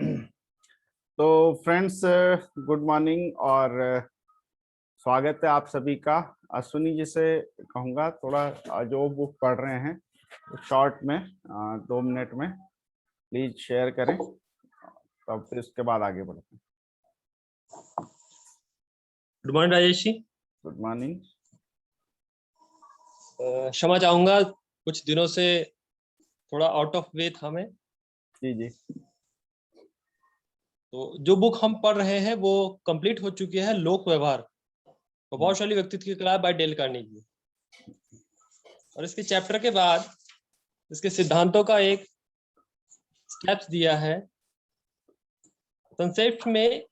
तो friends, good morning और स्वागत है आप सभी का। अश्विनी जी से कहूँगा थोड़ा जो बुक पढ़ रहे हैं शॉर्ट में 2 मिनट में प्लीज शेयर करें, तब फिर उसके बाद आगे बढ़ते हैं। Good morning Rajesh ji. Good morning. क्षमा चाहूंगा, कुछ दिनों से थोड़ा आउट ऑफ वे था मैं। जी जी। तो जो बुक हम पढ़ रहे हैं वो कंप्लीट हो चुकी है, लोक व्यवहार प्रभावशाली व्यक्तित्व की कला बाय डेल कार्नेगी। और इसके चैप्टर के बाद इसके सिद्धांतों का एक स्टेप्स दिया है। संक्षेप में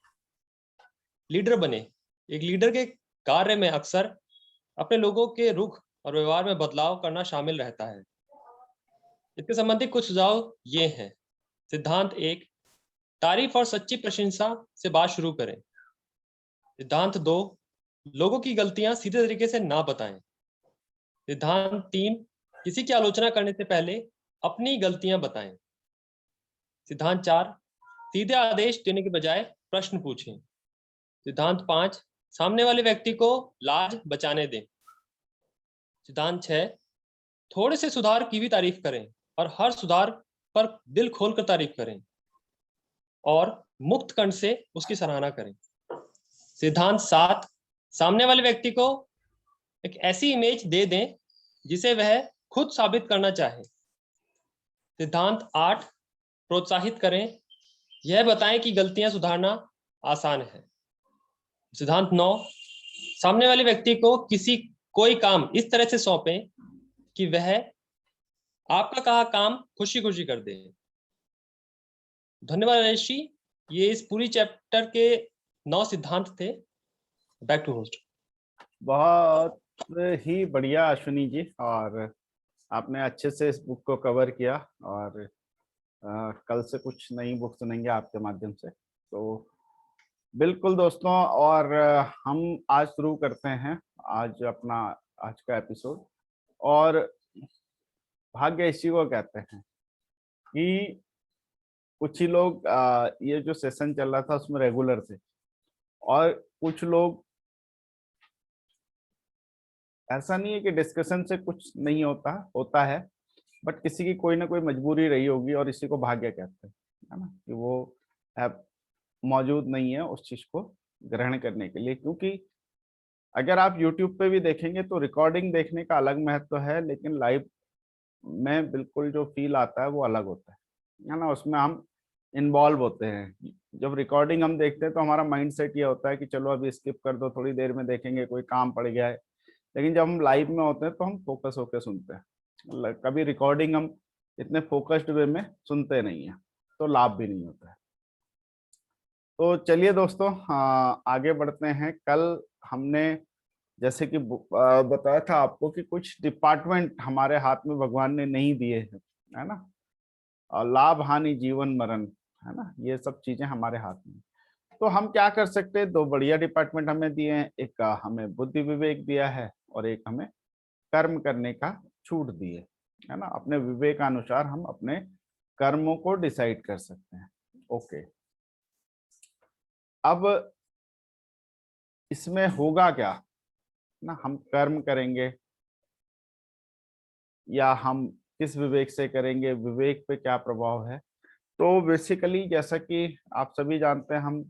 लीडर बने। एक लीडर के कार्य में अक्सर अपने लोगों के रुख और व्यवहार में बदलाव करना शामिल रहता है। इसके संबंधित कुछ सुझाव ये हैं। सिद्धांत 1, तारीफ और सच्ची प्रशंसा से बात शुरू करें। सिद्धांत 2, लोगों की गलतियां सीधे तरीके से ना बताएं। सिद्धांत 3, किसी की आलोचना करने से पहले अपनी गलतियां बताएं। सिद्धांत 4, सीधे आदेश देने के बजाय प्रश्न पूछें। सिद्धांत 5, सामने वाले व्यक्ति को लाज बचाने दें। सिद्धांत 6, थोड़े से सुधार की भी तारीफ करें और हर सुधार पर दिल खोलकर तारीफ करें और मुक्त कंठ से उसकी सराहना करें। सिद्धांत 7, सामने वाले व्यक्ति को एक ऐसी इमेज दे दें जिसे वह खुद साबित करना चाहे। सिद्धांत 8, प्रोत्साहित करें, यह बताएं कि गलतियां सुधारना आसान है। सिद्धांत 9, सामने वाले व्यक्ति को कोई काम इस तरह से सौंपें कि वह आपका कहा काम खुशी खुशी कर दे। धन्यवाद राजेश जी। ये इस पूरी चैप्टर के 9 सिद्धांत थे। Back to host. बहुत ही बढ़िया अश्विनी जी, और आपने अच्छे से इस बुक को कवर किया और कल से कुछ नई बुक सुनेंगे आपके माध्यम से। तो बिल्कुल दोस्तों, और हम आज शुरू करते हैं आज का एपिसोड। और भाग्य इसी को कहते हैं कि कुछ ही लोग ये जो सेशन चल रहा था उसमें रेगुलर थे, और कुछ लोग ऐसा नहीं है कि डिस्कशन से कुछ नहीं होता है, बट किसी की कोई ना कोई मजबूरी रही होगी और इसी को भाग्य कहते हैं, है ना, कि वो ऐप मौजूद नहीं है उस चीज को ग्रहण करने के लिए। क्योंकि अगर आप YouTube पे भी देखेंगे तो रिकॉर्डिंग देखने का अलग महत्व है, लेकिन लाइव में बिल्कुल जो फील आता है वो अलग होता है ना। उसमें हम इन्वॉल्व होते हैं। जब रिकॉर्डिंग हम देखते हैं तो हमारा माइंड सेट ये होता है कि चलो अभी स्किप कर दो, थोड़ी देर में देखेंगे, कोई काम पड़ गया है। लेकिन जब हम लाइव में होते हैं तो हम फोकस होकर सुनते हैं। कभी रिकॉर्डिंग हम इतने फोकस्ड वे में सुनते नहीं है, तो लाभ भी नहीं होता है। तो चलिए दोस्तों, आगे बढ़ते हैं। कल हमने जैसे कि बताया था आपको कि कुछ डिपार्टमेंट हमारे हाथ में भगवान ने नहीं दिए हैं, है ना। और लाभ हानि जीवन मरण, है ना, ये सब चीजें हमारे हाथ में। तो हम क्या कर सकते हैं? 2 बढ़िया डिपार्टमेंट हमें दिए हैं। एक हमें बुद्धि विवेक दिया है और एक हमें कर्म करने का छूट दी है ना। अपने विवेकानुसार हम अपने कर्मों को डिसाइड कर सकते हैं। ओके, अब इसमें होगा क्या ना, हम कर्म करेंगे या हम किस विवेक से करेंगे, विवेक पे क्या प्रभाव है। तो बेसिकली जैसा कि आप सभी जानते हैं, हम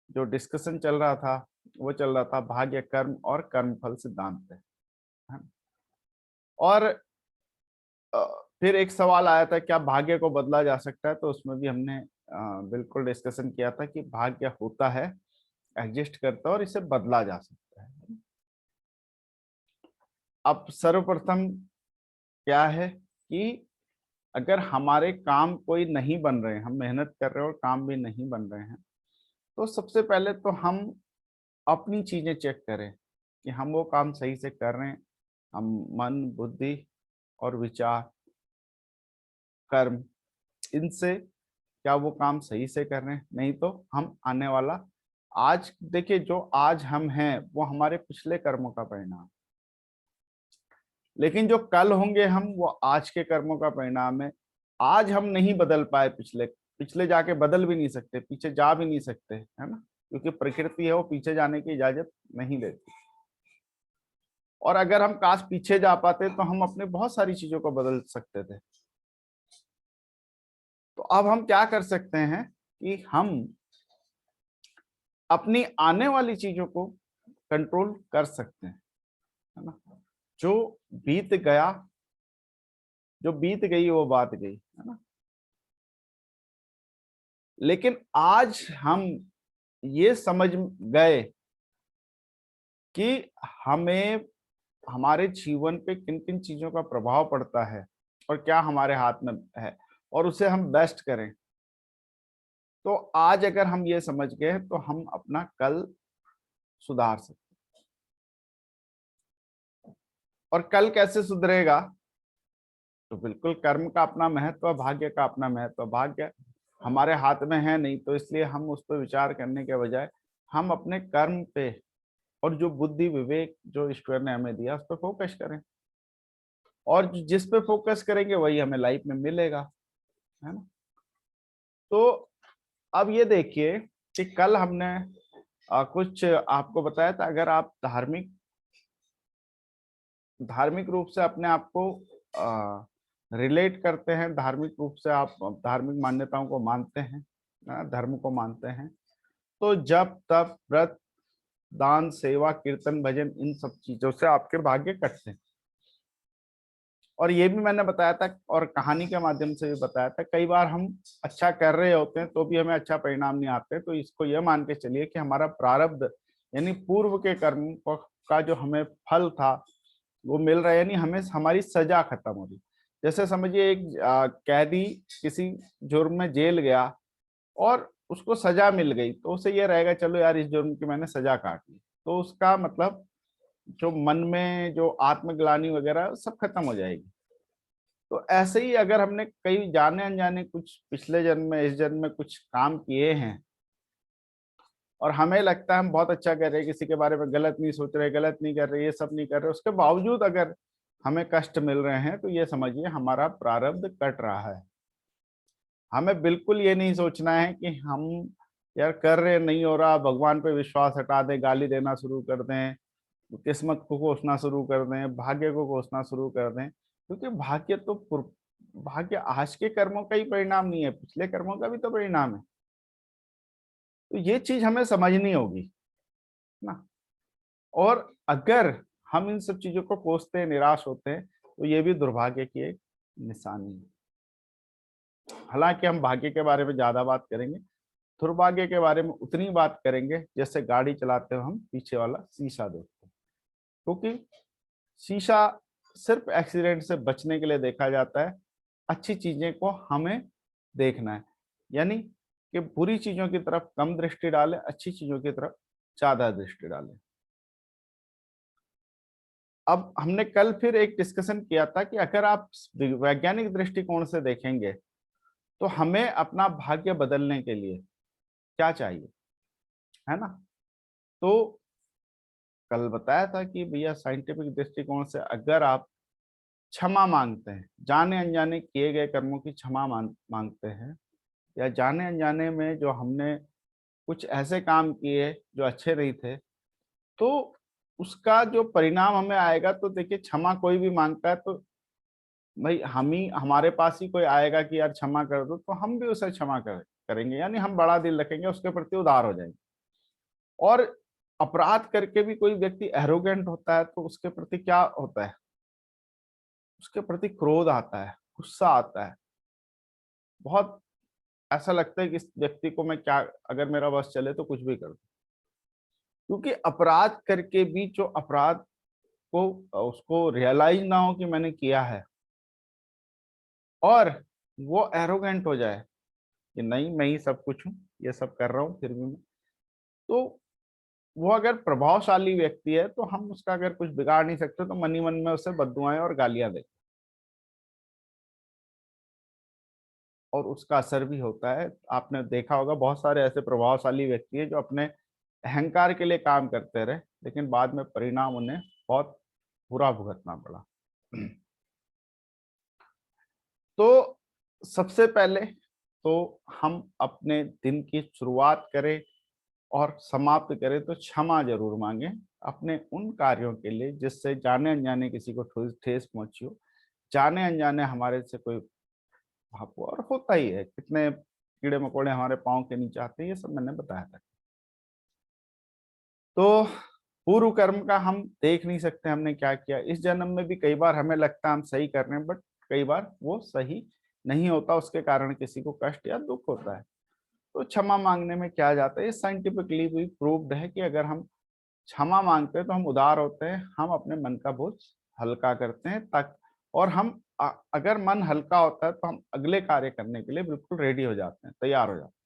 जो डिस्कशन चल रहा था वो चल रहा था भाग्य, कर्म और कर्मफल सिद्धांत पे, है ना? और फिर एक सवाल आया था, क्या भाग्य को बदला जा सकता है? तो उसमें भी हमने बिल्कुल डिस्कशन किया था कि भाग्य होता है, एग्जिस्ट करता है और इसे बदला जा सकता है। अब सर्वप्रथम क्या है कि अगर हमारे काम कोई नहीं बन रहे हैं, हम मेहनत कर रहे हैं और काम भी नहीं बन रहे हैं, तो सबसे पहले तो हम अपनी चीजें चेक करें कि हम वो काम सही से कर रहे हैं। हम मन, बुद्धि और विचार, कर्म, इनसे क्या वो काम सही से कर रहे हैं। नहीं तो हम आने वाला, आज देखिए, जो आज हम हैं वो हमारे पिछले कर्मों का परिणाम, लेकिन जो कल होंगे हम, वो आज के कर्मों का परिणाम है। आज हम नहीं बदल पाए पिछले पिछले जाके बदल भी नहीं सकते, पीछे जा भी नहीं सकते, है ना, क्योंकि प्रकृति है वो पीछे जाने की इजाजत नहीं देती। और अगर हम काश पीछे जा पाते तो हम अपने बहुत सारी चीजों को बदल सकते थे। तो अब हम क्या कर सकते हैं कि हम अपनी आने वाली चीजों को कंट्रोल कर सकते हैं, है ना। जो बीत गया, जो बीत गई वो बात गई, है ना। लेकिन आज हम ये समझ गए कि हमें हमारे जीवन पे किन किन चीजों का प्रभाव पड़ता है और क्या हमारे हाथ में है, और उसे हम बेस्ट करें। तो आज अगर हम ये समझ गए तो हम अपना कल सुधार सकते। और कल कैसे सुधरेगा? तो बिल्कुल कर्म का अपना महत्व, भाग्य का अपना महत्व। भाग्य हमारे हाथ में है नहीं, तो इसलिए हम उस पर विचार करने के बजाय हम अपने कर्म पे और जो बुद्धि विवेक जो ईश्वर ने हमें दिया उस पर फोकस करें, और जिस पे फोकस करेंगे वही हमें लाइफ में मिलेगा, है ना। तो अब ये देखिए कि कल हमने कुछ आपको बताया था, अगर आप धार्मिक रूप से अपने आप को रिलेट करते हैं, धार्मिक रूप से आप धार्मिक मान्यताओं को मानते हैं, धर्म को मानते हैं, तो जब तब व्रत दान सेवा कीर्तन भजन इन सब चीजों से आपके भाग्य कटते हैं। और ये भी मैंने बताया था और कहानी के माध्यम से भी बताया था, कई बार हम अच्छा कर रहे होते हैं तो भी हमें अच्छा परिणाम नहीं आते, तो इसको यह मान के चलिए कि हमारा प्रारब्ध यानी पूर्व के कर्म का जो हमें फल था वो मिल रहा है, यानी हमें हमारी सजा खत्म हो रही। जैसे समझिए एक कैदी किसी जुर्म में जेल गया और उसको सजा मिल गई, तो उसे ये रहेगा चलो यार इस जुर्म की मैंने सजा काट ली, तो उसका मतलब जो मन में जो आत्मग्लानि वगैरह सब खत्म हो जाएगी। तो ऐसे ही अगर हमने कई जाने अनजाने कुछ पिछले जन्म में इस जन्म में कुछ काम किए हैं और हमें लगता है हम बहुत अच्छा कर रहे हैं, किसी के बारे में गलत नहीं सोच रहे, गलत नहीं कर रहे, ये सब नहीं कर रहे, उसके बावजूद अगर हमें कष्ट मिल रहे हैं तो ये समझिए हमारा प्रारब्ध कट रहा है। हमें बिल्कुल ये नहीं सोचना है कि हम यार कर रहे नहीं हो रहा, भगवान पे विश्वास हटा दें, गाली देना शुरू कर दें, किस्मत को कोसना शुरू कर दें, भाग्य को कोसना शुरू कर दें, क्योंकि भाग्य आज के कर्मों का ही परिणाम नहीं है, पिछले कर्मों का भी तो परिणाम है। तो ये चीज हमें समझनी होगी ना। और अगर हम इन सब चीजों को कोसते हैं, निराश होते हैं, तो ये भी दुर्भाग्य की एक निशानी है। हालांकि हम भाग्य के बारे में ज्यादा बात करेंगे, दुर्भाग्य के बारे में उतनी बात करेंगे जैसे गाड़ी चलाते हुए हम पीछे वाला शीशा देखते हैं, क्योंकि शीशा सिर्फ एक्सीडेंट से बचने के लिए देखा जाता है, अच्छी चीजें को हमें देखना है, यानी कि बुरी चीजों की तरफ कम दृष्टि डालें, अच्छी चीजों की तरफ ज्यादा दृष्टि डालें। अब हमने कल फिर एक डिस्कशन किया था कि अगर आप वैज्ञानिक दृष्टिकोण से देखेंगे तो हमें अपना भाग्य बदलने के लिए क्या चाहिए, है ना। तो कल बताया था कि भैया साइंटिफिक दृष्टिकोण से अगर आप क्षमा मांगते हैं, जाने अनजाने किए गए कर्मों की क्षमा मांगते हैं, या जाने अनजाने में जो हमने कुछ ऐसे काम किए जो अच्छे नहीं थे, तो उसका जो परिणाम हमें आएगा, तो देखिए क्षमा कोई भी मांगता है तो भाई हम ही हमारे पास ही कोई आएगा कि यार क्षमा कर दो, तो हम भी उसे क्षमा करेंगे, यानी हम बड़ा दिल रखेंगे, उसके प्रति उदार हो जाएंगे। और अपराध करके भी कोई व्यक्ति एरोगेंट होता है तो उसके प्रति क्या होता है, उसके प्रति क्रोध आता है, गुस्सा आता है, बहुत ऐसा लगता है कि इस व्यक्ति को मैं क्या, अगर मेरा बस चले तो कुछ भी कर दूं। क्योंकि अपराध करके भी जो अपराध को उसको रियलाइज ना हो कि मैंने किया है, और वो एरोगेंट हो जाए कि नहीं मैं ही सब कुछ हूँ, ये सब कर रहा हूँ फिर भी मैं, तो वो अगर प्रभावशाली व्यक्ति है तो हम उसका अगर कुछ बिगाड़ नहीं सकते, तो मन ही मन में उसे बद्दुआएं और गालियां दें, और उसका असर भी होता है। आपने देखा होगा बहुत सारे ऐसे प्रभावशाली व्यक्ति हैं जो अपने अहंकार के लिए काम करते रहे, लेकिन बाद में परिणाम उन्हें बहुत बुरा भुगतना पड़ा। तो सबसे पहले तो हम अपने दिन की शुरुआत करें और समाप्त करें तो क्षमा जरूर मांगे अपने उन कार्यों के लिए जिससे जाने अनजाने किसी को ठेस पहुंची हो, जाने अनजाने हमारे से कोई भाप हुआ। और होता ही है, कितने कीड़े मकोड़े हमारे पाँव के नीचे आते हैं, ये सब मैंने बताया था। तो पूर्व कर्म का हम देख नहीं सकते हमने क्या किया। इस जन्म में भी कई बार हमें लगता है हम सही कर रहे हैं, बट कई बार वो सही नहीं होता, उसके कारण किसी को कष्ट या दुख होता है। तो क्षमा मांगने में क्या जाता है, ये साइंटिफिकली भी प्रूव्ड है कि अगर हम क्षमा मांगते हैं तो हम उदार होते हैं, हम अपने मन का बोझ हल्का करते हैं, तक और हम अगर मन हल्का होता है तो हम अगले कार्य करने के लिए बिल्कुल रेडी हो जाते हैं, तैयार हो जाते हैं।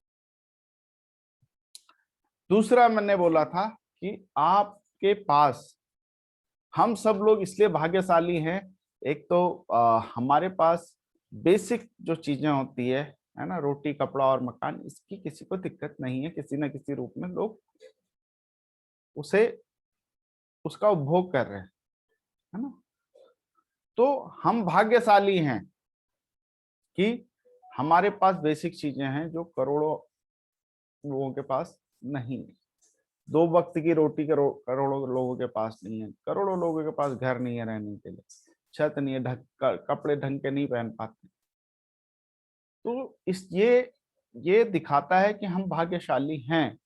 दूसरा मैंने बोला था कि आपके पास, हम सब लोग इसलिए भाग्यशाली हैं, एक तो हमारे पास बेसिक जो चीजें होती है ना, रोटी कपड़ा और मकान, इसकी किसी को दिक्कत नहीं है। किसी न किसी रूप में लोग उसे उसका उपभोग कर रहे हैं, है ना। तो हम भाग्यशाली हैं कि हमारे पास बेसिक चीजें हैं जो करोड़ों लोगों के पास नहीं है। 2 वक्त की रोटी करोड़ों लोगों के पास नहीं है, करोड़ों लोगों के पास घर नहीं है रहने के लिए, छत नहीं है, कपड़े ढंग के नहीं पहन पाते। तो ये दिखाता है कि हम भाग्यशाली हैं।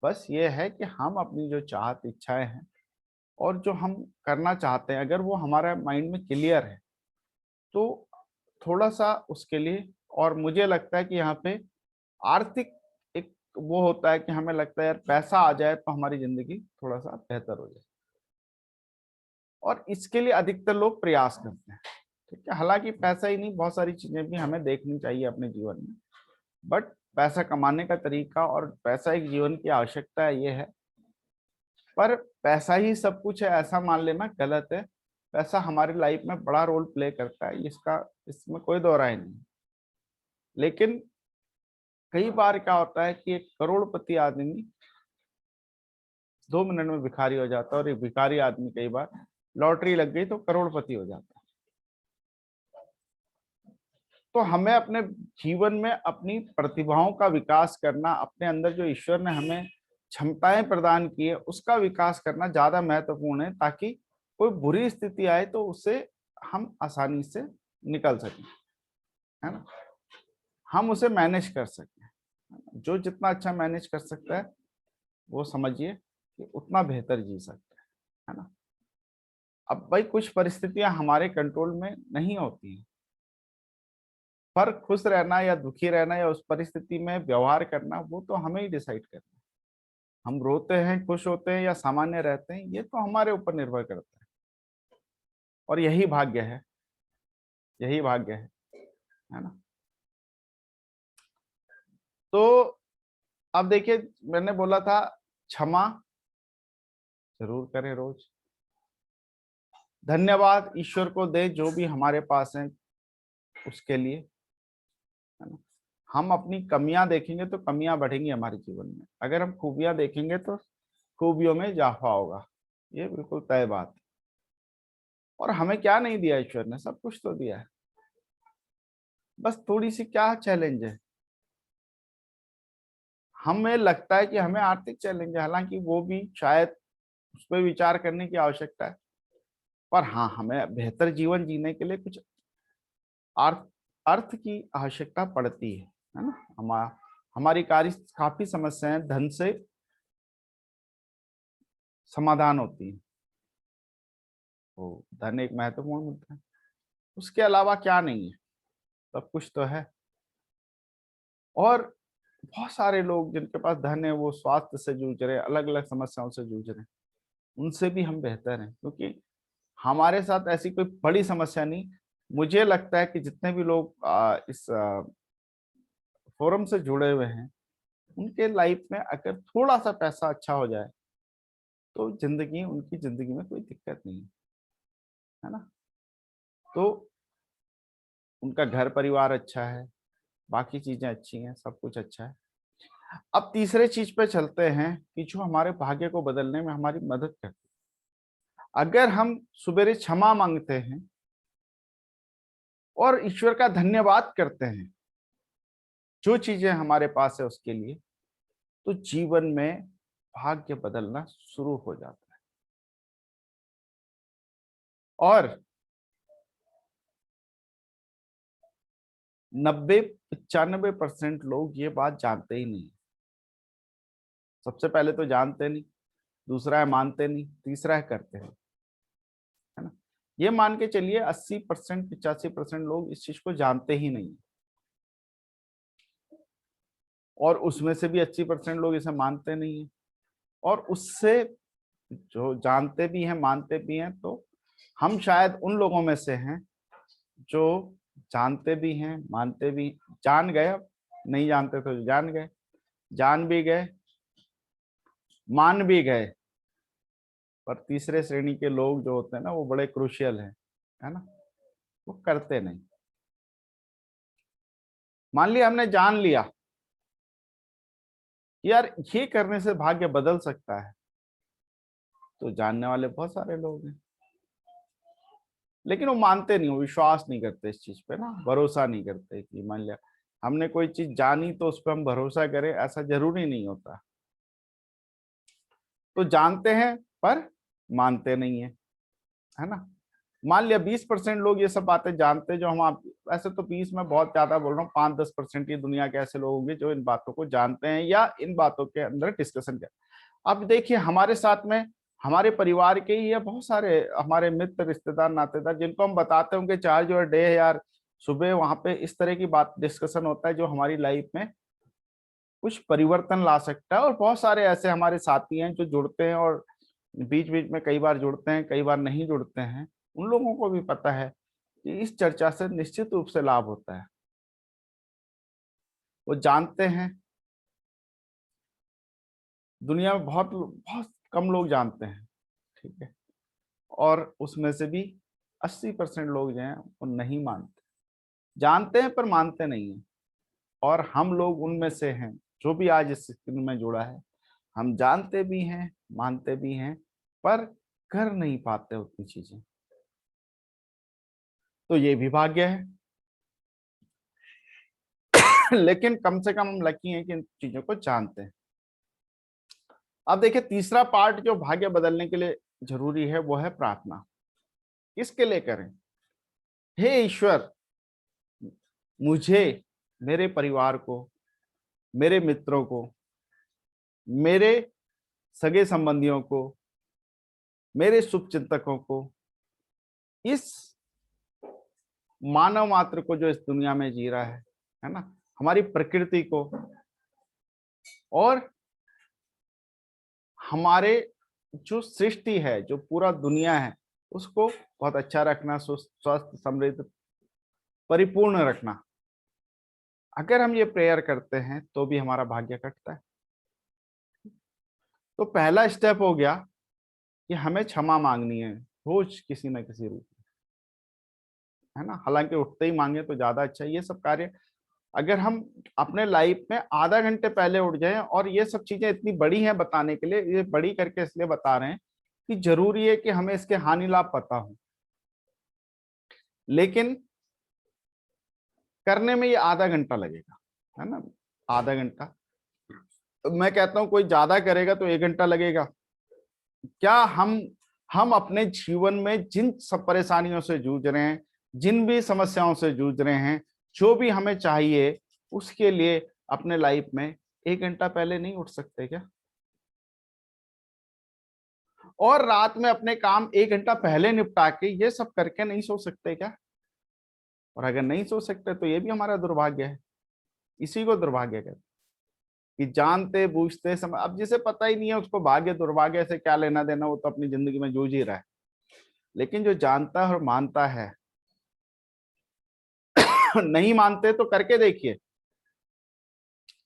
बस ये है कि हम अपनी जो चाहत इच्छाएं हैं और जो हम करना चाहते हैं, अगर वो हमारा माइंड में क्लियर है तो थोड़ा सा उसके लिए, और मुझे लगता है कि यहाँ पे आर्थिक एक वो होता है कि हमें लगता है यार पैसा आ जाए तो हमारी जिंदगी थोड़ा सा बेहतर हो जाए, और इसके लिए अधिकतर लोग प्रयास करते हैं। ठीक है, हालांकि पैसा ही नहीं, बहुत सारी चीजें भी हमें देखनी चाहिए अपने जीवन में, बट पैसा कमाने का तरीका और पैसा एक जीवन की आवश्यकता है, ये है। पर पैसा ही सब कुछ है ऐसा मान लेना गलत है। पैसा हमारी लाइफ में बड़ा रोल प्ले करता है, इसमें कोई दो राय नहीं। लेकिन कई बार क्या होता है कि एक करोड़पति आदमी 2 मिनट में भिखारी हो जाता है, और एक भिखारी आदमी कई बार लॉटरी लग गई तो करोड़पति हो जाता है। तो हमें अपने जीवन में अपनी प्रतिभाओं का विकास करना, अपने अंदर जो ईश्वर ने हमें क्षमताएं प्रदान की है उसका विकास करना ज्यादा महत्वपूर्ण है, ताकि कोई बुरी स्थिति आए तो उससे हम आसानी से निकल सकें, है ना, हम उसे मैनेज कर सकें। जो जितना अच्छा मैनेज कर सकता है वो समझिए कि उतना बेहतर जी सकता है ना। अब भाई कुछ परिस्थितियां हमारे कंट्रोल में नहीं होती हैं, पर खुश रहना या दुखी रहना या उस परिस्थिति में व्यवहार करना वो तो हमें ही डिसाइड करना है। हम रोते हैं, खुश होते हैं या सामान्य रहते हैं, ये तो हमारे ऊपर निर्भर करता है। और यही भाग्य है, यही भाग्य है ना। तो अब देखिए, मैंने बोला था क्षमा जरूर करें रोज, धन्यवाद ईश्वर को दे जो भी हमारे पास है उसके लिए, है ना। हम अपनी कमियां देखेंगे तो कमियां बढ़ेंगी हमारे जीवन में, अगर हम खूबियां देखेंगे तो खूबियों में इजाफा होगा, ये बिल्कुल तय बात है। और हमें क्या नहीं दिया ईश्वर ने, सब कुछ तो दिया है। बस थोड़ी सी क्या चैलेंज है, हमें लगता है कि हमें आर्थिक चैलेंज है, हालांकि वो भी शायद उस पर विचार करने की आवश्यकता है। पर हाँ, हमें बेहतर जीवन जीने के लिए कुछ अर्थ अर्थ की आवश्यकता पड़ती है ना। हमारी काफी समस्याएं धन से समाधान होती है, तो धन एक महत्वपूर्ण मुद्दा है। उसके अलावा क्या नहीं है, सब कुछ तो है। और बहुत सारे लोग जिनके पास धन है वो स्वास्थ्य से जूझ रहे हैं, अलग अलग समस्याओं से जूझ रहे हैं, उनसे भी हम बेहतर हैं, क्योंकि हमारे साथ ऐसी कोई बड़ी समस्या नहीं। मुझे लगता है कि जितने भी लोग इस फोरम से जुड़े हुए हैं, उनके लाइफ में अगर थोड़ा सा पैसा अच्छा हो जाए तो उनकी जिंदगी में कोई दिक्कत नहीं है ना। तो उनका घर परिवार अच्छा है, बाकी चीजें अच्छी हैं, सब कुछ अच्छा है। अब तीसरे चीज पे चलते हैं कि जो हमारे भाग्य को बदलने में हमारी मदद करती है। अगर हम सुबेरे क्षमा मांगते हैं और ईश्वर का धन्यवाद करते हैं जो चीजें हमारे पास है उसके लिए, तो जीवन में भाग्य बदलना शुरू हो जाता है। और 90-95% लोग ये बात जानते ही नहीं। सबसे पहले तो जानते नहीं, दूसरा है मानते नहीं, तीसरा है करते नहीं, है ना। ये मान के चलिए 80% 85% लोग इस चीज को जानते ही नहीं, और उसमें से भी 80% लोग इसे मानते नहीं है, और उससे जो जानते भी हैं मानते भी हैं, तो हम शायद उन लोगों में से हैं जो जानते भी हैं मानते भी, जान गए, अब नहीं जानते तो जान गए, जान भी गए मान भी गए। पर तीसरे श्रेणी के लोग जो होते हैं ना, वो बड़े क्रूशियल हैं, है ना, वो करते नहीं। मान लिया हमने जान लिया यार ये करने से भाग्य बदल सकता है, तो जानने वाले बहुत सारे लोग हैं, लेकिन वो मानते नहीं, वो विश्वास नहीं करते इस चीज पे ना, भरोसा नहीं करते कि मान लिया हमने कोई चीज जानी तो उस पर हम भरोसा करें, ऐसा जरूरी नहीं होता। तो जानते हैं पर मानते नहीं है ना। मान लिया 20% लोग ये सब बातें जानते हैं, जो हम आप ऐसे तो 20 में बहुत ज्यादा बोल रहा हूँ, 5-10% ही दुनिया के ऐसे लोग होंगे जो इन बातों को जानते हैं या इन बातों के अंदर डिस्कशन कर। अब देखिए हमारे साथ में हमारे परिवार के ही या बहुत सारे हमारे मित्र रिश्तेदार नातेदार, जिनको हम बताते होंगे चार्ज और डे यार, सुबह वहां पे इस तरह की बात डिस्कशन होता है जो हमारी लाइफ में कुछ परिवर्तन ला सकता है। और बहुत सारे ऐसे हमारे साथी हैं जो जुड़ते हैं और बीच बीच में कई बार जुड़ते हैं, कई बार नहीं जुड़ते हैं। उन लोगों को भी पता है कि इस चर्चा से निश्चित रूप से लाभ होता है, वो जानते हैं। दुनिया में बहुत बहुत कम लोग जानते हैं, ठीक है, और उसमें से भी 80% लोग जो हैं वो नहीं मानते, जानते हैं पर मानते नहीं है। और हम लोग उनमें से हैं जो भी आज इस स्क्रीन में जुड़ा है, हम जानते भी हैं मानते भी हैं पर कर नहीं पाते उतनी चीजें, तो ये भी भाग्य है। लेकिन कम से कम हम लकी हैं कि इन चीजों को जानते हैं। अब देखिए तीसरा पार्ट जो भाग्य बदलने के लिए जरूरी है वो है प्रार्थना। किसके लिए करें? हे ईश्वर, मुझे, मेरे परिवार को, मेरे मित्रों को, मेरे सगे संबंधियों को, मेरे शुभचिंतकों को, इस मानव मात्र को जो इस दुनिया में जी रहा है ना, हमारी प्रकृति को, और हमारे जो सृष्टि है, जो पूरा दुनिया है, उसको बहुत अच्छा रखना, स्वस्थ समृद्ध परिपूर्ण रखना। अगर हम ये प्रेयर करते हैं तो भी हमारा भाग्य कटता है। तो पहला स्टेप हो गया कि हमें क्षमा मांगनी है रोज किसी न किसी रूप में, है ना। हालांकि उठते ही मांगे तो ज्यादा अच्छा है। ये सब कार्य अगर हम अपने लाइफ में आधा घंटे पहले उठ जाएं, और ये सब चीजें इतनी बड़ी हैं बताने के लिए, ये बड़ी करके इसलिए बता रहे हैं कि जरूरी है कि हमें इसके हानि लाभ पता हो, लेकिन करने में ये आधा घंटा लगेगा, है ना, आधा घंटा। मैं कहता हूं कोई ज्यादा करेगा तो 1 घंटा लगेगा। क्या हम अपने जीवन में जिन सब परेशानियों से जूझ रहे हैं, जिन भी समस्याओं से जूझ रहे हैं, जो भी हमें चाहिए, उसके लिए अपने लाइफ में 1 घंटा पहले नहीं उठ सकते क्या? और रात में अपने काम 1 घंटा पहले निपटा के ये सब करके नहीं सो सकते क्या? और अगर नहीं सो सकते तो ये भी हमारा दुर्भाग्य है। इसी को दुर्भाग्य कहते हैं कि जानते बूझते समय, अब जिसे पता ही नहीं है उसको भाग्य दुर्भाग्य से क्या लेना देना, वो तो अपनी जिंदगी में जूझ ही रहा है। लेकिन जो जानता है और मानता है, नहीं मानते तो करके देखिए,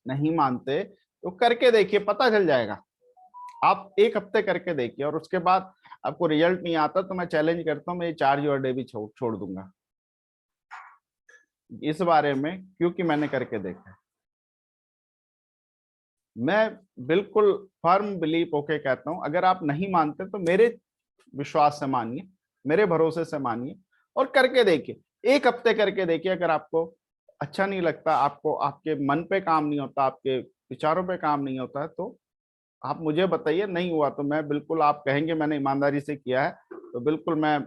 नहीं मानते तो करके देखिए, पता चल जाएगा। आप 1 हफ्ते करके देखिए, और उसके बाद आपको रिजल्ट नहीं आता तो मैं चैलेंज करता हूँ, मैं ये चार्ज योर डे भी छोड़ दूंगा इस बारे में, क्योंकि मैंने करके देखा है। मैं बिल्कुल फर्म बिलीव होके कहता हूं, अगर आप नहीं मानते तो मेरे विश्वास से मानिए, मेरे भरोसे से मानिए, और करके देखिए। 1 हफ्ते करके देखिए, अगर आपको अच्छा नहीं लगता, आपको आपके मन पे काम नहीं होता, आपके विचारों पे काम नहीं होता है, तो आप मुझे बताइए। नहीं हुआ तो मैं बिल्कुल, आप कहेंगे मैंने ईमानदारी से किया है, तो बिल्कुल मैं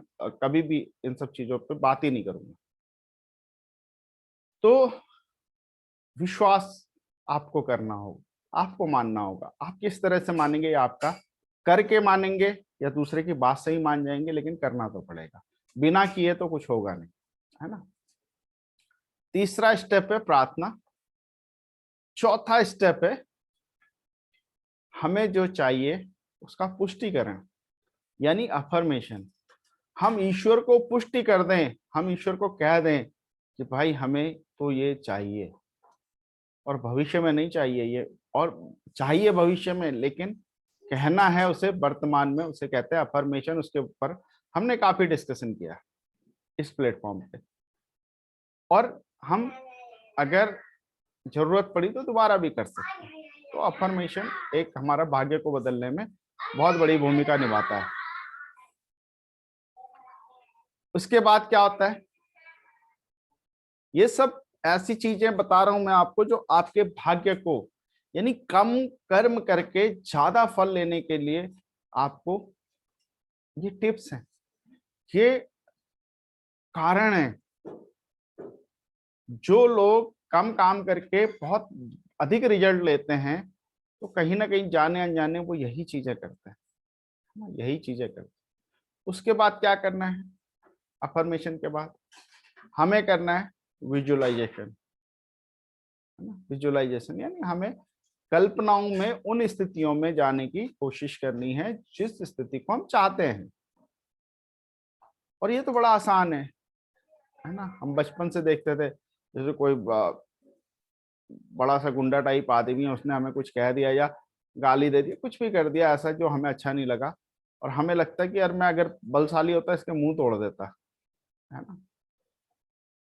कभी भी इन सब चीजों पे बात ही नहीं करूंगा। तो विश्वास आपको करना होगा, आपको मानना होगा। आप किस तरह से मानेंगे ये आपका, करके मानेंगे या दूसरे की बात से ही मान जाएंगे, लेकिन करना तो पड़ेगा। बिना किए तो कुछ होगा नहीं, है ना। तीसरा स्टेप है प्रार्थना। चौथा स्टेप है हमें जो चाहिए उसका पुष्टिकरण, यानी अफर्मेशन। हम ईश्वर को पुष्टि कर दें, हम ईश्वर को कह दें कि भाई हमें तो ये चाहिए और भविष्य में नहीं चाहिए ये, और चाहिए भविष्य में, लेकिन कहना है उसे वर्तमान में, उसे कहते हैं अफर्मेशन। उसके ऊपर हमने काफी डिस्कशन किया इस प्लेटफॉर्म पे, और हम अगर जरूरत पड़ी तो दोबारा भी कर सकते हैं। तो अफर्मेशन एक हमारा भाग्य को बदलने में बहुत बड़ी भूमिका निभाता है। उसके बाद क्या होता है, ये सब ऐसी चीजें बता रहा हूं मैं आपको जो आपके भाग्य को, यानी कम कर्म करके ज्यादा फल लेने के लिए आपको, ये टिप्स हैं, ये कारण है। जो लोग कम काम करके बहुत अधिक रिजल्ट लेते हैं, तो कहीं ना कहीं जाने अनजाने वो यही चीजें करते हैं, यही चीजें करते हैं। उसके बाद क्या करना है, अफर्मेशन के बाद हमें करना है विजुअलाइजेशन, है ना। विजुअलाइजेशन यानी हमें कल्पनाओं में उन स्थितियों में जाने की कोशिश करनी है जिस स्थिति को हम चाहते हैं। और ये तो बड़ा आसान है ना। हम बचपन से देखते थे, जैसे कोई बड़ा सा गुंडा टाइप आदमी है, उसने हमें कुछ कह दिया या गाली दे दी, कुछ भी कर दिया ऐसा जो हमें अच्छा नहीं लगा, और हमें लगता है कि यार मैं अगर बलशाली होता इसके मुंह तोड़ देता, है ना।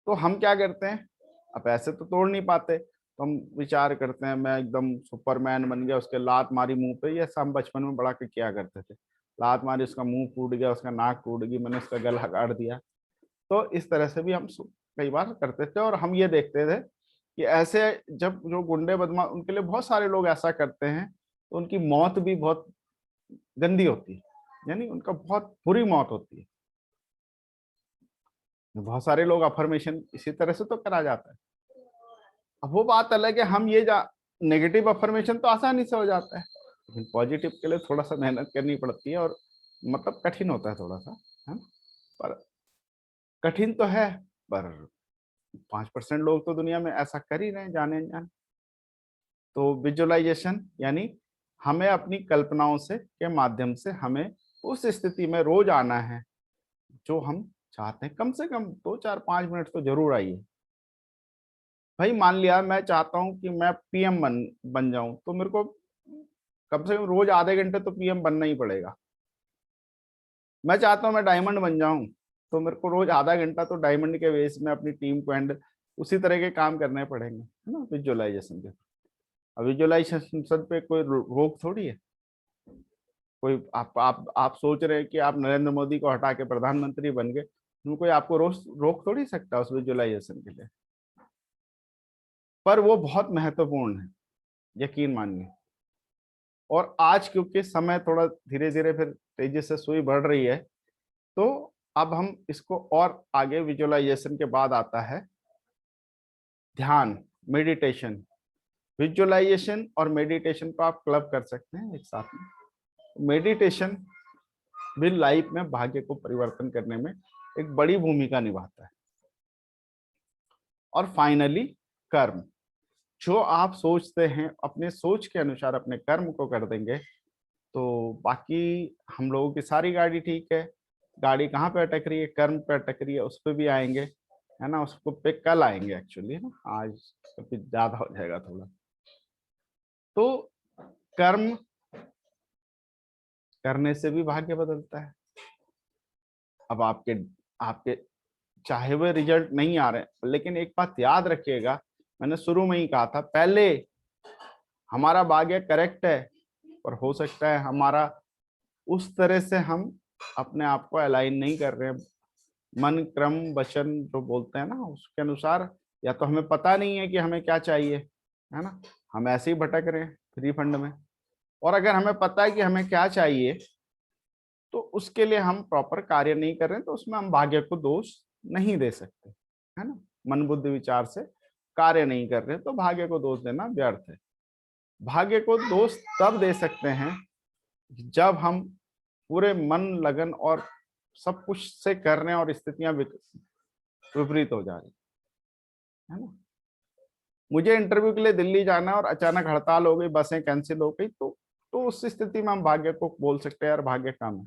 तो हम क्या करते हैं, अब ऐसे तो तोड़ नहीं पाते, तो हम विचार करते हैं मैं एकदम सुपरमैन बन गया, उसके लात मारी मुंह पे। ये सब हम बचपन में बड़ा किया करते थे, लात मारी, उसका मुंह फूट गया, उसका नाक टूट गई, मैंने उसका गला काट दिया। तो इस तरह से भी हम कई बार करते थे, और हम ये देखते थे कि ऐसे जब जो गुंडे बदमाश, उनके लिए बहुत सारे लोग ऐसा करते हैं, तो उनकी मौत भी बहुत गंदी होती है, यानी उनका बहुत बुरी मौत होती है। बहुत सारे लोग अफर्मेशन इसी तरह से तो करा जाता है। अब वो बात अलग है, हम ये नेगेटिव अफर्मेशन तो आसानी से हो जाता है, लेकिन पॉजिटिव के लिए थोड़ा सा मेहनत करनी पड़ती है, और मतलब कठिन होता है थोड़ा सा, है ना। पर कठिन तो है, पर 5% लोग तो दुनिया में ऐसा कर ही रहे हैं, जाने अनजाने। तो विजुअलाइजेशन यानी हमें अपनी कल्पनाओं से के माध्यम से हमें उस स्थिति में रोज आना है जो हम चाहते हैं। कम से कम 2 4 5 मिनट तो जरूर आइए। भाई मान लिया मैं चाहता हूं कि मैं पीएम बन जाऊं, तो मेरे को कम से कम रोज आधे घंटे तो पीएम बनना ही पड़ेगा। मैं चाहता हूं मैं डायमंड बन जाऊं, तो मेरे को रोज आधा घंटा तो डायमंड के बेस में अपनी टीम को हैंडल, उसी तरह के काम करने पड़ेंगे, है ना, विजुअलाइजेशन के। अब विजुअलाइजेशन पे कोई रोक थोड़ी है। कोई आप सोच रहे हैं कि आप नरेंद्र मोदी को हटा के प्रधानमंत्री बन गए, तो कोई आपको रोक थोड़ी सकता उस विजुअलाइजेशन के लिए। पर वो बहुत महत्वपूर्ण है, यकीन मानिए। और आज क्योंकि समय थोड़ा धीरे धीरे फिर तेजी से सुई बढ़ रही है, तो अब हम इसको और आगे, विजुअलाइजेशन के बाद आता है ध्यान, मेडिटेशन। विजुअलाइजेशन और मेडिटेशन को आप क्लब कर सकते हैं एक साथ में। मेडिटेशन भी लाइफ में भाग्य को परिवर्तन करने में एक बड़ी भूमिका निभाता है। और फाइनली कर्म। जो आप सोचते हैं, अपने सोच के अनुसार अपने कर्म को कर देंगे, तो बाकी हम लोगों की सारी गाड़ी ठीक है। गाड़ी कहाँ पे अटक रही है, कर्म पे अटक रही है, उस पर भी आएंगे, है ना। उसको पे कल आएंगे एक्चुअली, है ना, आज कभी ज्यादा हो जाएगा थोड़ा। तो कर्म करने से भी भाग्य बदलता है। अब आपके आपके चाहे हुए रिजल्ट नहीं आ रहे, लेकिन एक बात याद रखिएगा, मैंने शुरू में ही कहा था, पहले हमारा भाग्य करेक्ट है, पर हो सकता है हमारा उस तरह से हम अपने आप को अलाइन नहीं कर रहे हैं। मन क्रम वचन जो बोलते हैं ना, उसके अनुसार या तो हमें पता नहीं है कि हमें क्या चाहिए, है ना, हम ऐसे ही भटक रहे हैं फ्री फंड में। और अगर हमें पता है कि हमें क्या चाहिए तो उसके लिए हम प्रॉपर कार्य नहीं कर रहे हैं, तो उसमें हम भाग्य को दोष नहीं दे सकते, है ना। मन बुद्धि विचार से कार्य नहीं कर रहे तो भाग्य को दोष देना व्यर्थ है। भाग्य को दोष तब दे सकते हैं जब हम पूरे मन लगन और सब कुछ से कर रहे हैं और स्थितियां विपरीत हो जा रही है ना। मुझे इंटरव्यू के लिए दिल्ली जाना है और अचानक हड़ताल हो गई, बसें कैंसिल हो गई, तो उस स्थिति में हम भाग्य को बोल सकते हैं यार भाग्य काम है।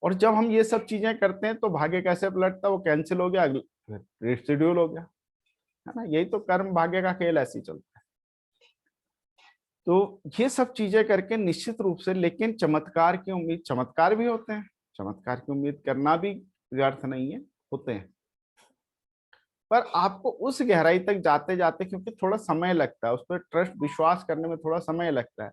और जब हम ये सब चीजें करते हैं तो भाग्य कैसे पलटता है, वो कैंसिल हो गया, रिशेड्यूल हो गया, है ना। यही तो कर्म भाग्य का खेल ऐसे ही चलता है। तो ये सब चीजें करके निश्चित रूप से, लेकिन चमत्कार की उम्मीद, चमत्कार भी होते हैं, चमत्कार की उम्मीद करना भी व्यर्थ नहीं है, होते हैं। पर आपको उस गहराई तक जाते जाते, क्योंकि थोड़ा समय लगता है, उस पर ट्रस्ट विश्वास करने में थोड़ा समय लगता है,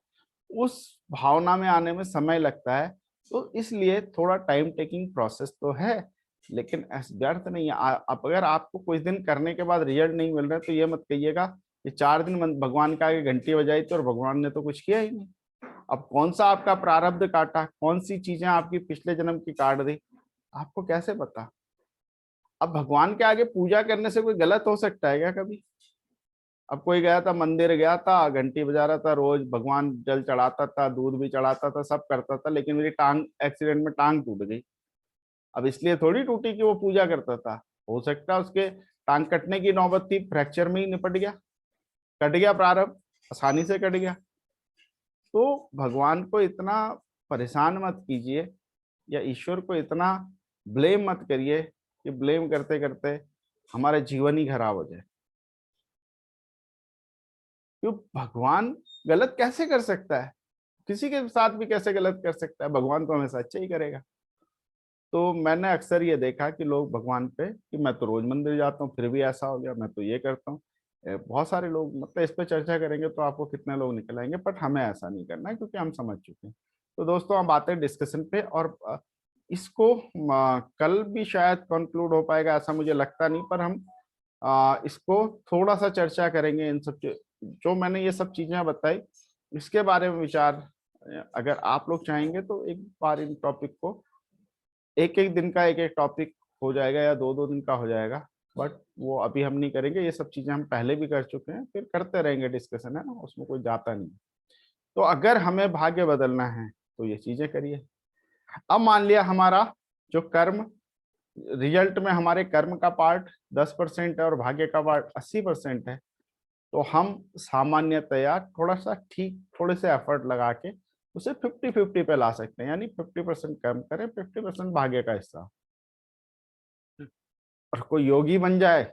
उस भावना में आने में समय लगता है, तो इसलिए थोड़ा टाइम टेकिंग प्रोसेस तो है, लेकिन व्यर्थ नहीं है। आप अगर आपको कुछ दिन करने के बाद रिजल्ट नहीं मिल रहा है तो ये मत कहिएगा कि 4 दिन भगवान के आगे घंटी बजाई थी और भगवान ने तो कुछ किया ही नहीं। अब कौन सा आपका प्रारब्ध काटा, कौन सी चीजें आपकी पिछले जन्म की काट दी, आपको कैसे पता। अब भगवान के आगे पूजा करने से कोई गलत हो सकता है क्या कभी। अब कोई गया था, मंदिर गया था, घंटी बजा रहा था, रोज भगवान जल चढ़ाता था, दूध भी चढ़ाता था, सब करता था, लेकिन मेरी टांग एक्सीडेंट में टांग टूट गई। अब इसलिए थोड़ी टूटी कि वो पूजा करता था, हो सकता है उसके टांग कटने की नौबत थी, फ्रैक्चर में ही निपट गया, कट गया प्रारब्ध, आसानी से कट गया। तो भगवान को इतना परेशान मत कीजिए, या ईश्वर को इतना ब्लेम मत करिए कि ब्लेम करते करते हमारा जीवन ही खराब हो जाए। क्यों, भगवान गलत कैसे कर सकता है, किसी के साथ भी कैसे गलत कर सकता है, भगवान तो हमेशा अच्छा ही करेगा। तो मैंने अक्सर ये देखा कि लोग भगवान पे कि मैं तो रोज मंदिर जाता हूँ फिर भी ऐसा हो गया, मैं तो ये करता हूँ। बहुत सारे लोग, मतलब इस पे चर्चा करेंगे तो आपको कितने लोग निकल आएंगे, बट हमें ऐसा नहीं करना है क्योंकि हम समझ चुके हैं। तो दोस्तों हम आते हैं डिस्कशन पे, और इसको कल भी शायद कंक्लूड हो पाएगा ऐसा मुझे लगता नहीं, पर हम इसको थोड़ा सा चर्चा करेंगे। इन सब जो मैंने ये सब चीजें बताई इसके बारे में विचार, अगर आप लोग चाहेंगे तो एक बार इन टॉपिक को एक एक दिन का एक एक टॉपिक हो जाएगा या दो दो दिन का हो जाएगा, बट वो अभी हम नहीं करेंगे। ये सब चीजें हम पहले भी कर चुके हैं, फिर करते रहेंगे डिस्कशन, है ना, उसमें कोई जाता नहीं। तो अगर हमें भाग्य बदलना है तो ये चीजें करिए। अब मान लिया हमारा जो कर्म, रिजल्ट में हमारे कर्म का पार्ट 10% है और भाग्य का पार्ट 80% है, तो हम सामान्यतया थोड़ा सा ठीक, थोड़े से एफर्ट लगा के उसे 50-50 पे ला सकते हैं, यानी 50% कर्म करें, 50% भाग्य का हिस्सा। और कोई योगी बन जाए,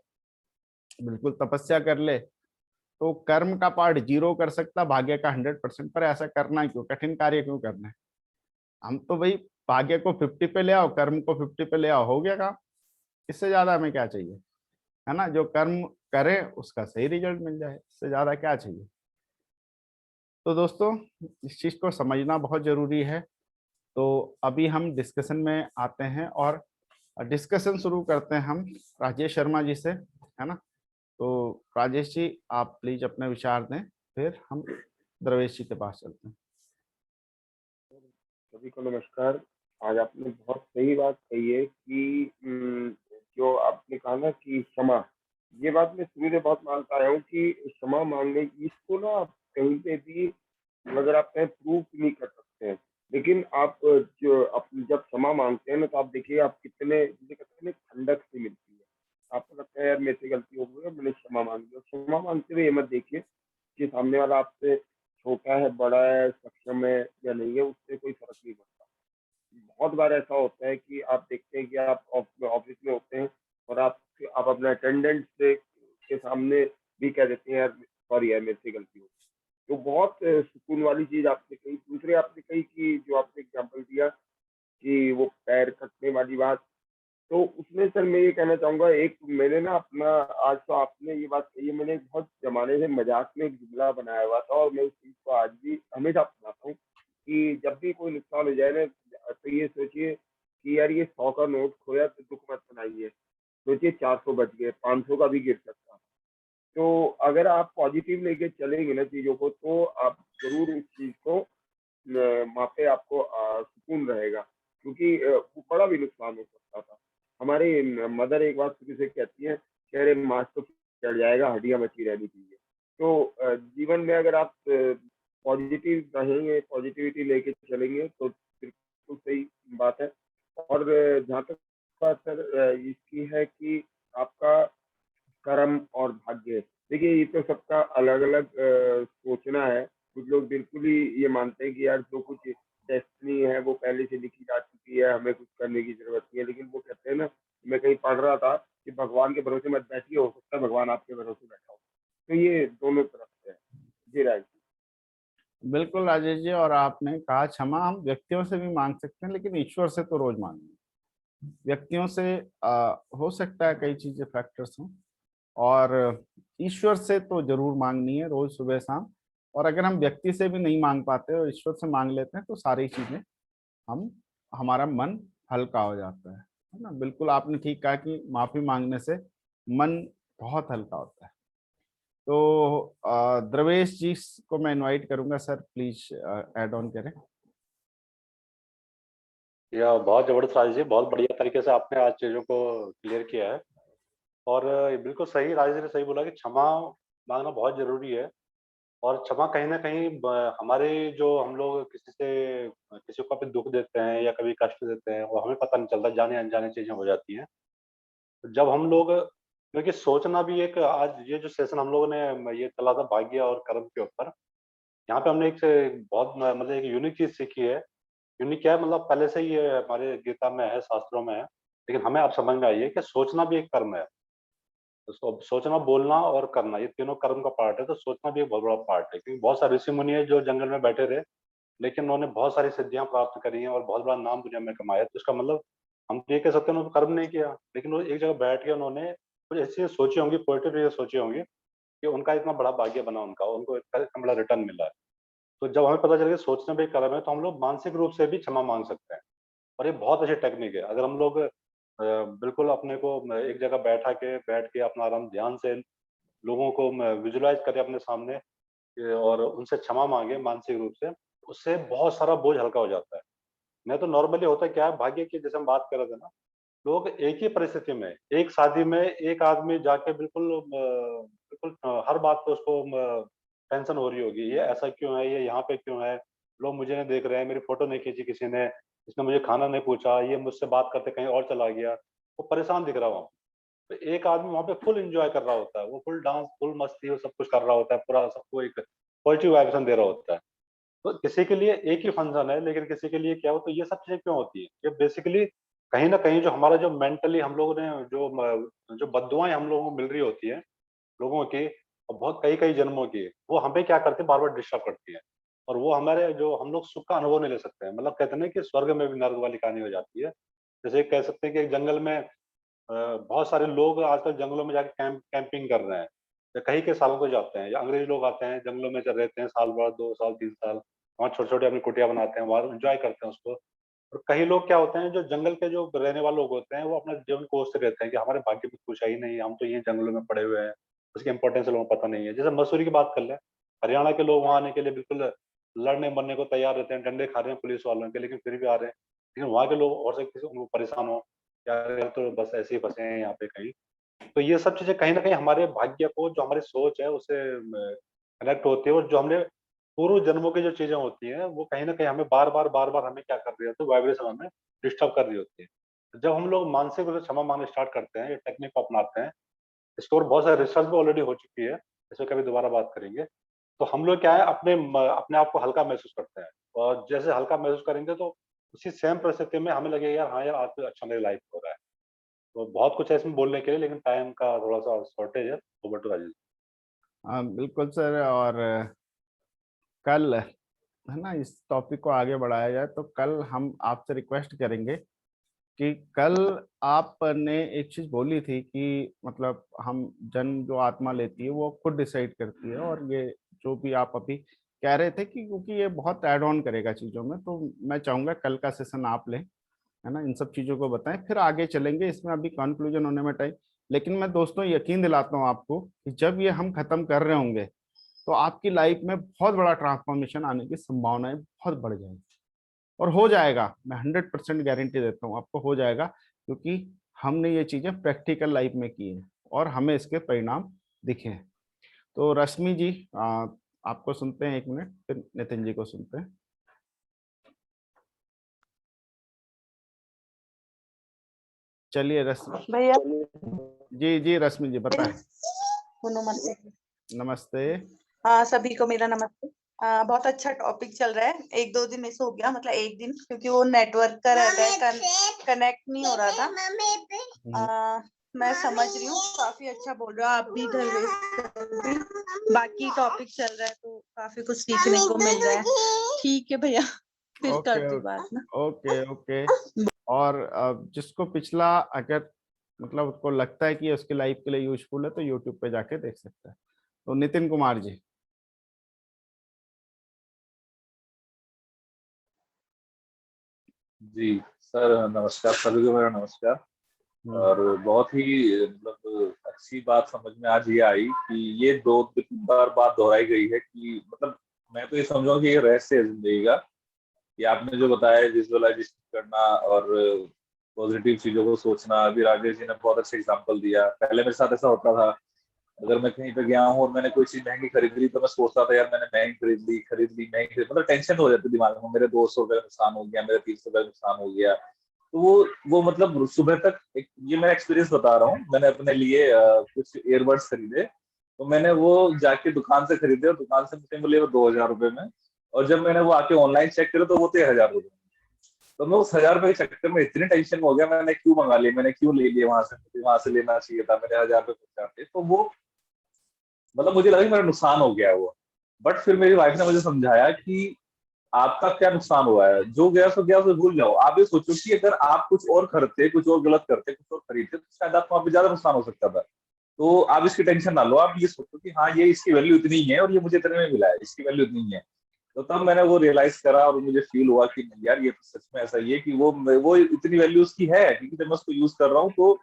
बिल्कुल तपस्या कर ले, तो कर्म का पार्ट 0 कर सकता, भाग्य का 100%। पर ऐसा करना क्यों, कठिन कार्य क्यों करना है। हम तो भाई भाग्य को 50 पे ले आओ, कर्म को 50 पे ले आओ, हो गया काम। इससे ज्यादा हमें क्या चाहिए, है ना। जो कर्म करे उसका सही रिजल्ट मिल जाए, इससे ज्यादा क्या चाहिए। तो दोस्तों इस चीज को समझना बहुत जरूरी है। तो अभी हम डिस्कशन में आते हैं और डिस्कशन शुरू करते हैं हम राजेश शर्मा जी से, है ना। तो राजेश जी आप प्लीज अपने विचार दें, फिर हम द्रवेश जी के पास चलते हैं। सभी को नमस्कार। आज आपने बहुत सही बात कही है कि जो आपने कहा ना कि क्षमा, ये बात मैं शुरू से बहुत मानता आया हूँ कि क्षमा मांगने की, इसको ना आप कहीं पे भी अगर आप कहें प्रूफ नहीं कर सकते हैं, लेकिन आप जो अपनी जब क्षमा मांगते हैं ना तो आप देखिए आप कितने, जिसे कहते हैं ना, ठंडक से मिलती है। आपको लगता है यार मेरे से गलती हो गई है, मैंने क्षमा मांग ली। और क्षमा मांगते हुए ये मत देखिए कि सामने वाला आपसे छोटा है, बड़ा है, सक्षम है या नहीं है, उससे कोई फर्क नहीं पड़ता। बहुत बार ऐसा होता है कि आप देखते हैं कि आप ऑफिस में होते हैं और आप अपने अटेंडेंट से के सामने भी कह देते हैं यार सॉरी यार मेरे से गलती हो गई। तो बहुत सुकून वाली चीज आपने कही। दूसरे आपने कही कि जो आपने एग्जाम्पल दिया कि वो पैर कटने वाली बात, तो उसमें सर मैं ये कहना चाहूंगा, एक मैंने ना अपना, आज तो आपने ये बात कही है, मैंने एक बहुत जमाने से मजाक में एक जुमला बनाया हुआ था और मैं उस चीज को आज भी हमेशा अपनाता हूँ कि जब भी कोई नुकसान हो जाए ना तो ये सोचिए कि यार ये 100 का नोट खोया तो दुख मत मनाइए, सोचिए 400 बच गए, 500 का भी गिर सकता है। तो अगर आप पॉजिटिव लेके चलेंगे ना चीज़ों को, तो आप ज़रूर उस चीज़ को वहाँ पे आपको सुकून रहेगा, क्योंकि वो बड़ा भी नुकसान हो सकता था। हमारी मदर एक बात शुरू से कहती है कि अरे मांस तो चढ़ जाएगा, हड्डियाँ बची रहनी चाहिए। तो जीवन में अगर आप पॉजिटिव रहेंगे, पॉजिटिविटी लेके चलेंगे तो बिल्कुल सही बात है। और जहाँ तक बात सर इसकी है कि आपका कर्म और भाग्य, देखिए ये तो सबका अलग-अलग सोचना है। कुछ लोग बिल्कुल ही ये मानते हैं कि यार जो कुछ डेस्टिनी है वो पहले से लिखी जा चुकी है, हमें कुछ करने की ज़रूरत नहीं है। लेकिन वो कहते हैं ना, मैं कहीं पढ़ रहा था कि भगवान के भरोसे मत बैठिए, हो सकता है भगवान आपके भरोसे बैठा हो। तो ये दोनों तरफ से है। जी राइट। बिल्कुल राजेश जी, और आपने कहा क्षमा हम व्यक्तियों से भी मांग सकते हैं, लेकिन ईश्वर से तो रोज मांगेंगे। व्यक्तियों से हो सकता है कई चीजें फैक्टर्स हों, और ईश्वर से तो जरूर मांगनी है रोज सुबह शाम। और अगर हम व्यक्ति से भी नहीं मांग पाते और ईश्वर से मांग लेते हैं तो सारी चीजें हम हमारा मन हल्का हो जाता है ना। बिल्कुल आपने ठीक कहा कि माफी मांगने से मन बहुत हल्का होता है। तो द्रवेश जी को मैं इनवाइट करूंगा, सर प्लीज ऐड ऑन करें। यह बहुत जबरदस्त राजेश जी, बहुत बढ़िया तरीके से आपने आज चीज़ों को क्लियर किया है। और बिल्कुल सही राजेश जी ने सही बोला कि क्षमा मांगना बहुत जरूरी है। और क्षमा कहीं ना कहीं हमारे जो हम लोग किसी से किसी को कभी दुख देते हैं या कभी कष्ट देते हैं, वो हमें पता नहीं चलता, जाने अनजाने चीजें हो जाती हैं। तो जब हम लोग, क्योंकि सोचना भी एक, आज ये जो सेशन हम लोगों ने ये चला था भाग्य और कर्म के ऊपर, यहाँ पे हमने एक बहुत मतलब एक यूनिक चीज सीखी है। यूनिक क्या है, मतलब पहले से ही ये हमारे गीता में है, शास्त्रों में है, लेकिन हमें अब समझ में आई है कि सोचना भी एक कर्म है। तो सोचना, बोलना और करना, ये तीनों कर्म का पार्ट है। तो सोचना भी एक बहुत बड़ा पार्ट है, क्योंकि बहुत सारे ऋषि मुनि है जो जंगल में बैठे रहे, लेकिन उन्होंने बहुत सारी सिद्धियां प्राप्त करी हैं और बहुत बड़ा नाम दुनिया में कमाया। तो इसका मतलब हम तो ये कह सकते हैं उन्होंने कर्म नहीं किया, लेकिन वो एक जगह बैठ के उन्होंने कुछ ऐसी चीजें सोची होंगी, पॉजिटिव सोची होंगी कि उनका इतना बड़ा भाग्य बना, उनका उनको इतना बड़ा रिटर्न मिला है। तो जब हमें पता चल गया सोचना भी एक कर्म है, तो हम लोग मानसिक रूप से भी क्षमा मांग सकते हैं। और ये बहुत अच्छी टेक्निक है। अगर हम लोग बिल्कुल अपने को एक जगह बैठ के अपना आराम ध्यान से लोगों को विजुलाइज करें अपने सामने, और उनसे क्षमा मांगे मानसिक रूप से, उससे बहुत सारा बोझ हल्का हो जाता है। नहीं तो नॉर्मली होता क्या है, भाग्य की जैसे हम बात कर रहे थे ना, लोग एक ही परिस्थिति में, एक शादी में एक आदमी जाके बिल्कुल हर बात पे उसको टेंशन हो रही होगी, ये ऐसा क्यों है, ये यहाँ पे क्यों है, लोग मुझे नहीं देख रहे हैं, मेरी फोटो नहीं खींची किसी ने, इसने मुझे खाना नहीं पूछा, ये मुझसे बात करते कहीं और चला गया, वो परेशान दिख रहा हो। तो एक आदमी वहाँ पे फुल एंजॉय कर रहा होता है, वो फुल डांस, फुल मस्ती, वो सब कुछ कर रहा होता है, पूरा सबको एक पॉजिटिव वाइब्रेशन दे रहा होता है। तो किसी के लिए एक ही फंक्शन है, लेकिन किसी के लिए क्या हो, तो ये सब चीजें क्यों होती है, ये बेसिकली कहीं ना कहीं जो हमारा जो मेंटली हम लोगों ने जो बद्दुआएं हम लोगों को मिल रही होती है लोगों की, और बहुत कई कई जन्मों की, वो हमें क्या करते हैं, बार बार डिस्टर्ब करती है। और वो हमारे जो हम लोग सुख का अनुभव नहीं ले सकते हैं। मतलब कहते हैं ना कि स्वर्ग में भी नर्क वाली कहानी हो जाती है। जैसे कह सकते हैं कि एक जंगल में बहुत सारे लोग आजकल जंगलों में जाके कैंपिंग कर रहे हैं, या कहीं के सालों को जाते हैं, या अंग्रेज लोग आते हैं जंगलों में चल रहते हैं साल भर, 2 साल 3 साल, वहाँ छोटे छोटे अपनी कुटिया बनाते हैं, वहाँ एंजॉय करते हैं उसको। और कई लोग क्या होते हैं, जो जंगल के जो रहने वाले लोग होते हैं, वो अपना जीवन कोसते रहते हैं कि हमारे भाग्य में कुछ है ही नहीं, हम तो ये जंगलों में पड़े हुए हैं, उसकी इंपॉर्टेंस लोगों को पता नहीं है। जैसे मसूरी की बात कर लें, हरियाणा के लोग वहाँ आने के लिए बिल्कुल लड़ने मरने को तैयार रहते हैं, डंडे खा रहे हैं पुलिस वालों के, लेकिन फिर भी आ रहे हैं। लेकिन वहाँ के लोग और से किसी उनको परेशान हो, यार ये तो बस ऐसे ही फंसे हैं यहाँ पे कहीं। तो ये सब चीजें कहीं ना कहीं हमारे भाग्य को, जो हमारी सोच है, उससे कनेक्ट होती है। और जो हमने पूर्व जन्मों की जो चीजें होती हैं, वो कहीं ना कहीं हमें बार बार हमें क्या कर रही होती है, वाइब्रेशन हमें डिस्टर्ब कर रही होती है। तो जब हम लोग मानसिक रूप से क्षमा मांगना स्टार्ट करते हैं, ये टेक्निक को अपनाते हैं, इसके ऊपर बहुत सारे रिसर्च भी ऑलरेडी हो चुकी है, इस पर कभी दोबारा बात करेंगे। तो हम लोग क्या है, अपने आप को हल्का महसूस करते हैं। और जैसे हल्का महसूस करेंगे, तो उसी सेम परिस्थिति में हमें लगेगा यार, हाँ यार आज तो अच्छा मेरी लाइफ हो रहा है। तो बहुत कुछ है इसमें बोलने के लिए, लेकिन टाइम का थोड़ा सा शॉर्टेज है। Over to Rajesh. हाँ बिल्कुल सर। और कल है ना इस टॉपिक को आगे बढ़ाया जाए, तो कल हम आपसे रिक्वेस्ट करेंगे कि कल आपने एक चीज बोली थी कि मतलब हम जन्म जो आत्मा लेती है वो खुद डिसाइड करती है, और ये जो भी आप अभी कह रहे थे कि क्योंकि ये बहुत ऐड ऑन करेगा चीजों में, तो मैं चाहूंगा कल का सेशन आप लें, है ना, इन सब चीजों को बताएं, फिर आगे चलेंगे। इसमें अभी कंक्लूजन होने में टाइम, लेकिन मैं दोस्तों यकीन दिलाता हूँ आपको कि जब ये हम खत्म कर रहे होंगे तो आपकी लाइफ में बहुत बड़ा ट्रांसफॉर्मेशन आने की संभावनाएं बहुत बढ़ जाएंगी, और हो जाएगा। मैं 100% गारंटी देता हूँ आपको, हो जाएगा, क्योंकि हमने ये चीजें प्रैक्टिकल लाइफ में की हैं और हमें इसके परिणाम दिखे हैं। तो रश्मि जी, आपको सुनते हैं 1 मिनट, फिर नितिन जी को सुनते हैं। चलिए रश्मि भैया जी। जी रश्मि जी बताएं। नमस्ते। नमस्ते। हाँ, सभी को मेरा नमस्ते। बहुत अच्छा टॉपिक चल रहा है। 1-2 दिन मिस हो गया, मतलब एक दिन, क्योंकि वो नेटवर्क का रहता है, कनेक्ट नहीं हो रहा था। मैं समझ रही हूँ, काफी अच्छा बोल रहे हो आप भी। इधर बाकी टॉपिक चल रहा है तो काफी कुछ सीखने को मिल रहा है। ठीक है भैया, फिर करती बात ना। Okay okay. और जिसको पिछला अगर मतलब उसको लगता है कि उसकी लाइफ के लिए यूजफुल है तो यूट्यूब पे जाके देख सकता है। तो नितिन कुमार जी। जी सर, नमस्कार सभी को, मेरा नमस्कार। और बहुत ही मतलब अच्छी बात समझ में आज ये आई कि ये 2-3 बार बात दोहराई गई है कि मतलब मैं तो ये समझूंगा कि ये रहस्य है जिंदगी का, कि आपने जो बताया विजुअलाइजेशन करना और पॉजिटिव चीजों को सोचना। अभी राजेश जी ने बहुत अच्छा एग्जांपल दिया। पहले मेरे साथ ऐसा होता था, अगर मैं कहीं पे गया हूँ और मैंने कोई चीज महंगी खरीद ली तो मैं सोचता था यार मैंने महंगी खरीद ली महंगी खरीद, मतलब टेंशन हो जाती दिमाग में, मेरे 200 रुपये का नुकसान हो गया, मेरे 300 रुपये का नुकसान हो गया। तो वो मतलब सुबह तक ये मैं एक्सपीरियंस बता रहा हूँ। मैंने अपने लिए कुछ ईयरबड्स खरीदे, तो मैंने वो जाके दुकान से खरीदे और दुकान से मुझे मिले वो 2000 रुपये में, और जब मैंने वो आके ऑनलाइन चेक करे तो वो थे 1000 रुपये। तो मैं उस 1000 रुपये के चक्कर में इतनी टेंशन हो गया, मैंने क्यों मंगा लिया, मैंने क्यों ले लिया वहां से, मुझे वहां से लेना चाहिए था, मेरे 1000 रुपये बच जाते। तो वो मतलब मुझे लगा कि मेरा नुकसान हो गया है वो। बट फिर मेरी वाइफ ने मुझे समझाया कि आपका क्या नुकसान हुआ है, जो गया सो गया, उसे भूल जाओ। आप ये सोचो कि अगर आप कुछ और करते, कुछ और गलत करते, कुछ और खरीदते, तो शायद आपको वहां पे ज्यादा नुकसान हो सकता था। तो आप इसकी टेंशन ना लो, आप ये सोचो कि हाँ ये इसकी वैल्यू इतनी ही है और ये मुझे इतने में मिला है, इसकी वैल्यू इतनी ही है। तो तब मैंने वो रियलाइज करा और मुझे फील हुआ कि नहीं यार, ये तो सच में ऐसा ही है कि वो इतनी वैल्यू उसकी है, क्योंकि जब मैं उसको यूज कर रहा हूँ। तो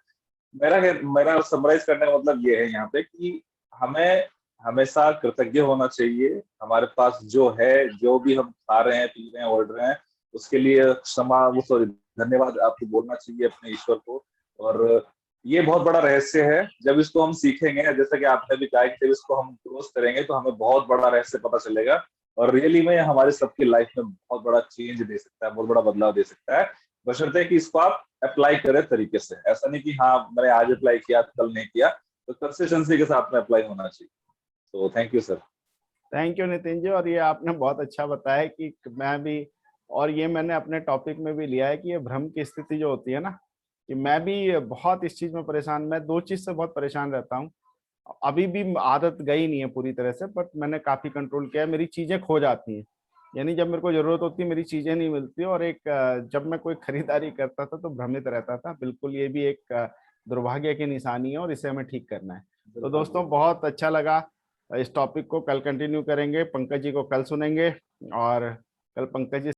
मेरा समराइज करने का मतलब ये है यहाँ पे कि हमें हमेशा कृतज्ञ होना चाहिए। हमारे पास जो है, जो भी हम खा रहे हैं, पी रहे हैं, ओढ़ रहे हैं, उसके लिए धन्यवाद आपको बोलना चाहिए अपने ईश्वर को। और ये बहुत बड़ा रहस्य है, जब इसको हम सीखेंगे, जैसा कि आपने भी कहा कि जब इसको हम क्लोज करेंगे तो हमें बहुत बड़ा रहस्य पता चलेगा, और रियली में हमारे सबकी लाइफ में बहुत बड़ा चेंज दे सकता है, बहुत बड़ा बदलाव दे सकता है, बशर्ते कि इसको आप अप्लाई करें तरीके से। ऐसा नहीं कि हाँ मैंने आज अप्लाई किया कल नहीं किया, तो कंसिस्टेंसी के साथ में अप्लाई होना चाहिए। तो thank you sir. Thank you Nitin ji. और ये आपने बहुत अच्छा बताया कि मैं भी, और ये मैंने अपने टॉपिक में भी लिया है कि ये भ्रम की स्थिति जो होती है ना, कि मैं भी बहुत इस चीज में परेशान, मैं 2 चीज से बहुत परेशान रहता हूँ। अभी भी आदत गई नहीं है पूरी तरह से, बट मैंने काफी कंट्रोल किया है। मेरी चीजें खो जाती हैं, यानी जब मेरे को जरूरत होती है मेरी चीजें नहीं मिलती। और एक जब मैं कोई खरीदारी करता था तो भ्रमित रहता था। बिल्कुल ये भी एक दुर्भाग्य की निशानी है और इसे हमें ठीक करना है। तो दोस्तों बहुत अच्छा लगा। इस टॉपिक को कल कंटिन्यू करेंगे, पंकज जी को कल सुनेंगे, और कल पंकज जी